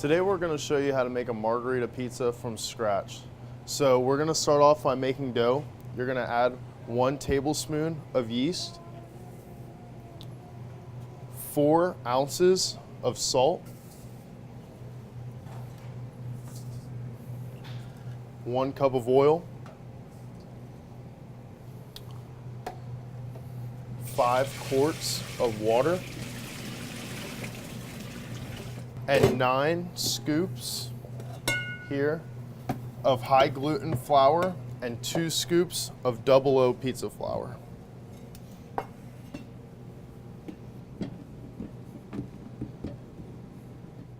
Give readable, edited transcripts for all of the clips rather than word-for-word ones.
Today we're going to show you how to make a margarita pizza from scratch. So we're going to start off by making dough. You're going to add 1 tablespoon of yeast, 4 ounces of salt, 1 cup of oil, 5 quarts of water, and 9 scoops here of high gluten flour and 2 scoops of double O pizza flour.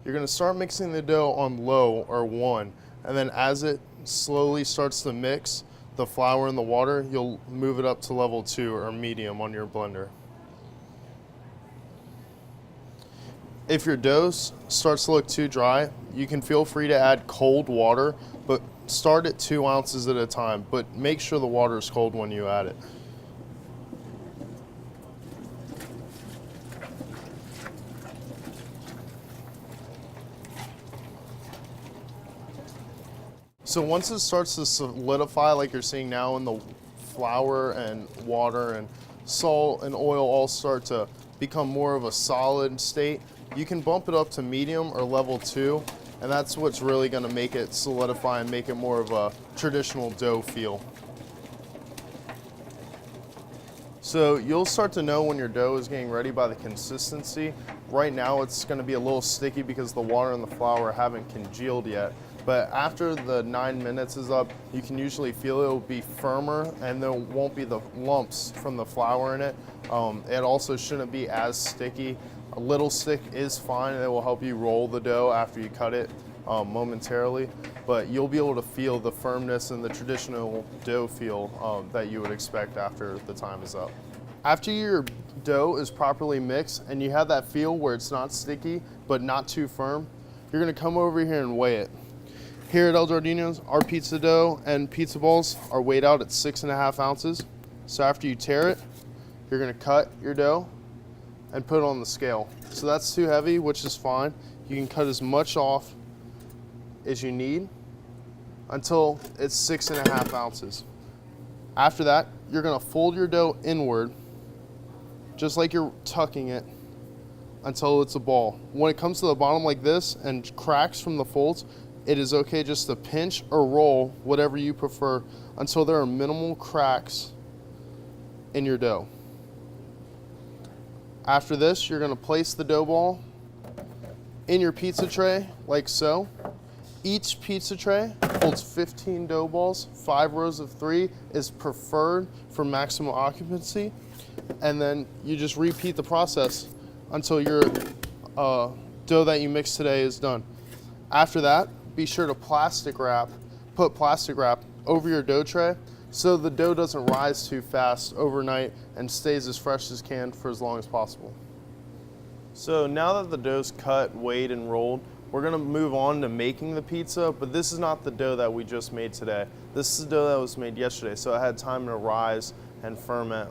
You're going to start mixing the dough on low or 1, and then as it slowly starts to mix the flour and the water, you'll move it up to level 2 or medium on your blender. If your dough starts to look too dry, you can feel free to add cold water, but start at 2 ounces at a time, but make sure the water is cold when you add it. So once it starts to solidify like you're seeing now, and the flour and water and salt and oil all start to become more of a solid state, you can bump it up to medium or level 2, and that's what's really going to make it solidify and make it more of a traditional dough feel. So you'll start to know when your dough is getting ready by the consistency. Right now it's going to be a little sticky because the water and the flour haven't congealed yet. But after the 9 minutes is up, you can usually feel it will be firmer and there won't be the lumps from the flour in it. It also shouldn't be as sticky. A little stick is fine, and it will help you roll the dough after you cut it momentarily. But you'll be able to feel the firmness and the traditional dough feel that you would expect after the time is up. After your dough is properly mixed and you have that feel where it's not sticky but not too firm, you're going to come over here and weigh it. Here at El Giardino's, our pizza dough and pizza balls are weighed out at 6.5 ounces. So after you tear it, you're going to cut your dough and put it on the scale. So that's too heavy, which is fine. You can cut as much off as you need until it's 6.5 ounces. After that, you're going to fold your dough inward, just like you're tucking it, until it's a ball. When it comes to the bottom like this and cracks from the folds, it is okay just to pinch or roll, whatever you prefer, until there are minimal cracks in your dough. After this, you're going to place the dough ball in your pizza tray like so. Each pizza tray holds 15 dough balls. 5 rows of 3 is preferred for maximum occupancy. And then you just repeat the process until your dough that you mixed today is done. After that, be sure to put plastic wrap over your dough tray so the dough doesn't rise too fast overnight and stays as fresh as can for as long as possible. So now that the dough's cut, weighed, and rolled, we're going to move on to making the pizza, but this is not the dough that we just made today. This is the dough that was made yesterday, so it had time to rise and ferment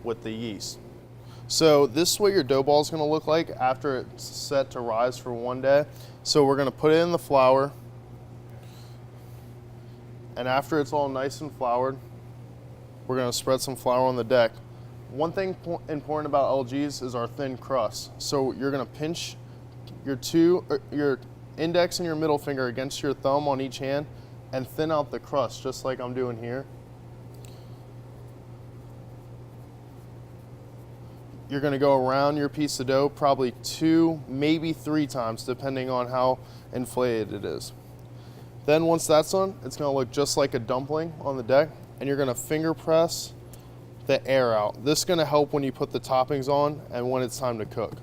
with the yeast. So this is what your dough ball is going to look like after it's set to rise for 1 day. So we're going to put it in the flour, and after it's all nice and floured, we're going to spread some flour on the deck. One thing important about LG's is our thin crust. So you're going to pinch your index and your middle finger against your thumb on each hand and thin out the crust, just like I'm doing here. You're going to go around your piece of dough probably 2, maybe 3 times, depending on how inflated it is. Then once that's done, it's going to look just like a dumpling on the deck, and you're going to finger press the air out. This is going to help when you put the toppings on and when it's time to cook.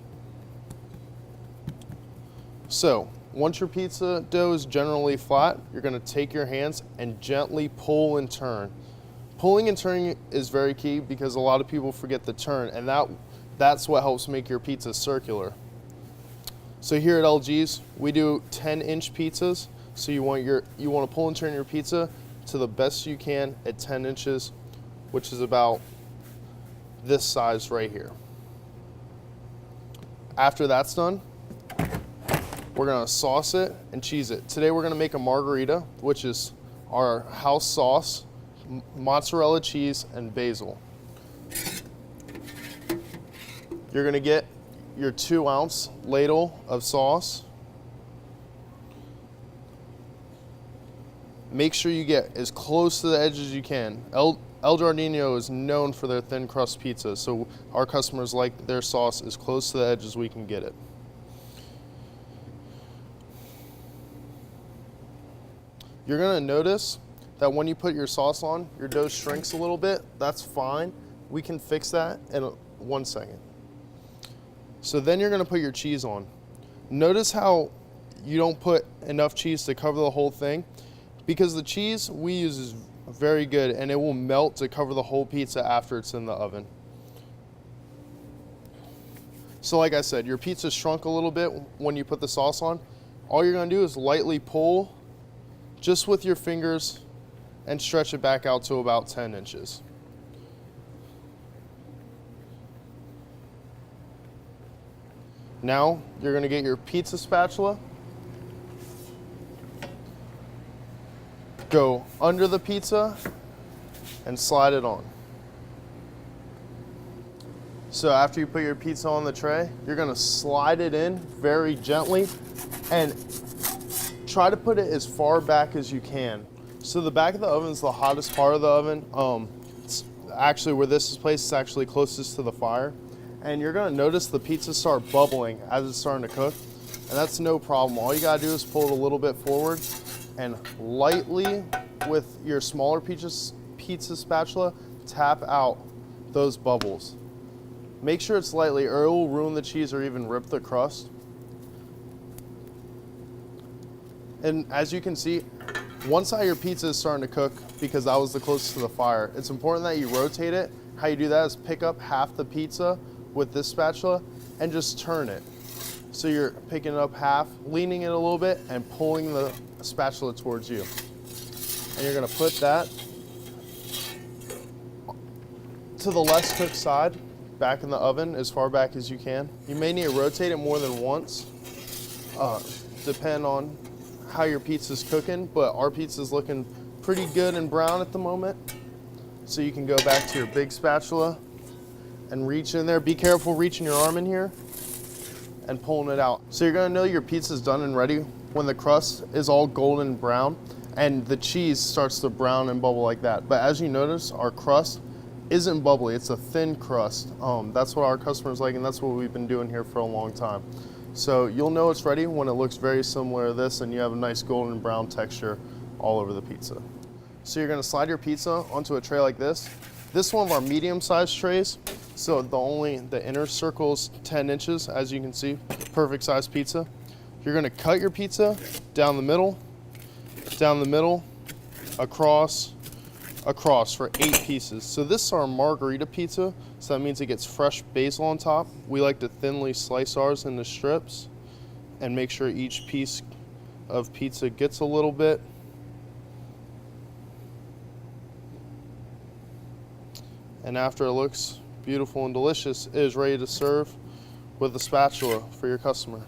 So once your pizza dough is generally flat, you're going to take your hands and gently pull and turn. Pulling and turning is very key because a lot of people forget the turn, and that's what helps make your pizza circular. So here at LG's, we do 10-inch pizzas. So you want to pull and turn your pizza to the best you can at 10 inches, which is about this size right here. After that's done, We're gonna sauce it and cheese it. Today we're gonna make a margarita, which is our house sauce, mozzarella cheese, and basil. You're gonna get your 2-ounce ladle of sauce. Make sure you get as close to the edge as you can. El Giardino is known for their thin crust pizza, so our customers like their sauce as close to the edge as we can get it. You're gonna notice that when you put your sauce on, your dough shrinks a little bit. That's fine. We can fix that in 1 second. So then you're gonna put your cheese on. Notice how you don't put enough cheese to cover the whole thing, because the cheese we use is very good and it will melt to cover the whole pizza after it's in the oven. So like I said, your pizza shrunk a little bit when you put the sauce on. All you're gonna do is lightly pull just with your fingers and stretch it back out to about 10 inches. Now you're gonna get your pizza spatula, go under the pizza and slide it on. So after you put your pizza on the tray, you're gonna slide it in very gently and try to put it as far back as you can. So the back of the oven is the hottest part of the oven. It's actually where this is placed, it's actually closest to the fire. And you're gonna notice the pizza start bubbling as it's starting to cook. And that's no problem. All you gotta do is pull it a little bit forward and lightly with your smaller pizza spatula, tap out those bubbles. Make sure it's lightly or it will ruin the cheese or even rip the crust. And as you can see, one side of your pizza is starting to cook because that was the closest to the fire. It's important that you rotate it. How you do that is pick up half the pizza with this spatula and just turn it. So you're picking it up half, leaning it a little bit and pulling the spatula towards you. And you're gonna put that to the less cooked side, back in the oven as far back as you can. You may need to rotate it more than once, depend on how your pizza's cooking, but our pizza's looking pretty good and brown at the moment. So you can go back to your big spatula and reach in there. Be careful reaching your arm in here and pulling it out. So you're gonna know your pizza's done and ready when the crust is all golden brown and the cheese starts to brown and bubble like that. But as you notice, our crust isn't bubbly, it's a thin crust. That's what our customers like and that's what we've been doing here for a long time. So you'll know it's ready when it looks very similar to this and you have a nice golden brown texture all over the pizza. So you're gonna slide your pizza onto a tray like this. This is one of our medium-sized trays. So the inner circle is 10 inches, as you can see, perfect size pizza. You're gonna cut your pizza down the middle, across for 8 pieces. So this is our margarita pizza, so that means it gets fresh basil on top. We like to thinly slice ours into strips and make sure each piece of pizza gets a little bit. And after it looks beautiful and delicious, it is ready to serve with a spatula for your customer.